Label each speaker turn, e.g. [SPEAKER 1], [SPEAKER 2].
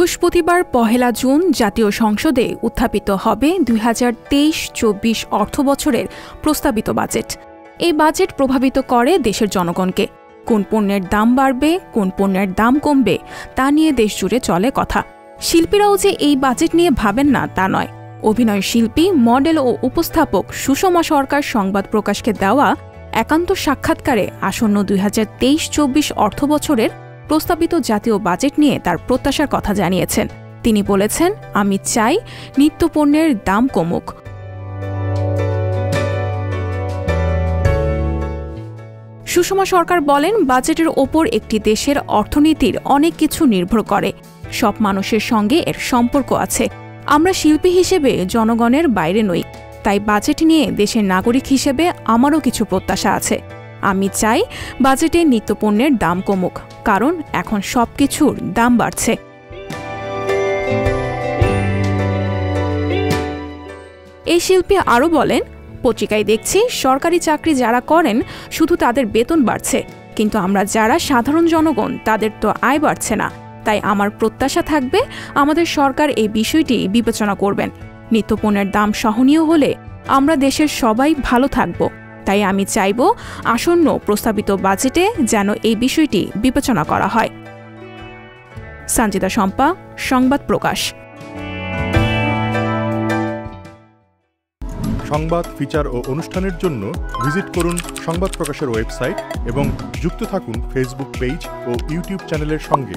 [SPEAKER 1] বৃহস্পতিবার ১ জুন জাতীয় সংসদে উত্থাপিত হবে ২০২৩-২৪ অর্থবছরের প্রস্তাবিত বাজেট। এই বাজেট প্রভাবিত করে দেশের জনগণকে। কোন পণ্যের দাম বাড়বে, কোন পণ্যের দাম কমবে, তা নিয়ে দেশজুড়ে চলে কথা। শিল্পীরাও যে এই বাজেট নিয়ে ভাবেন না তা নয়। অভিনয় শিল্পী, মডেল ও উপস্থাপক সুষমা সরকার সংবাদ প্রকাশকে দেওয়া একান্ত সাক্ষাৎকারে আসন্ন ২০২৩-২৪ অর্থবছরের প্রস্তাবিত জাতীয় বাজেট নিয়ে তার প্রত্যাশার কথা জানিয়েছেন। তিনি বলেছেন, আমি চাই নিত্যপণ্যের দাম কমুক। সুষমা সরকার বলেন, বাজেটের ওপর একটি দেশের অর্থনীতির অনেক কিছু নির্ভর করে। সব মানুষের সঙ্গে এর সম্পর্ক আছে। আমরা শিল্পী হিসেবে জনগণের বাইরে নই, তাই বাজেট নিয়ে দেশের নাগরিক হিসেবে আমারও কিছু প্রত্যাশা আছে। আমি চাই বাজেটে নিত্যপণ্যের দাম কমুক, কারণ এখন সবকিছুর দাম বাড়ছে। এই শিল্পী আরও বলেন, পত্রিকায় দেখছি সরকারি চাকরি যারা করেন শুধু তাদের বেতন বাড়ছে, কিন্তু আমরা যারা সাধারণ জনগণ তাদের তো আয় বাড়ছে না। তাই আমার প্রত্যাশা থাকবে আমাদের সরকার এই বিষয়টি বিবেচনা করবেন। নিত্যপণ্যের দাম সহনীয় হলে আমরা দেশের সবাই ভালো থাকব। তাই আমি চাইব আসন্ন প্রস্তাবিত বাজেটে যেন এই বিষয়টি বিবেচনা করা হয়। সঞ্জিতা শম্পা, সংবাদ প্রকাশ।
[SPEAKER 2] সংবাদ, ফিচার ও অনুষ্ঠানের জন্য ভিজিট করুন সংবাদ প্রকাশের ওয়েবসাইট এবং যুক্ত থাকুন ফেসবুক পেজ ও ইউটিউব চ্যানেলের সঙ্গে।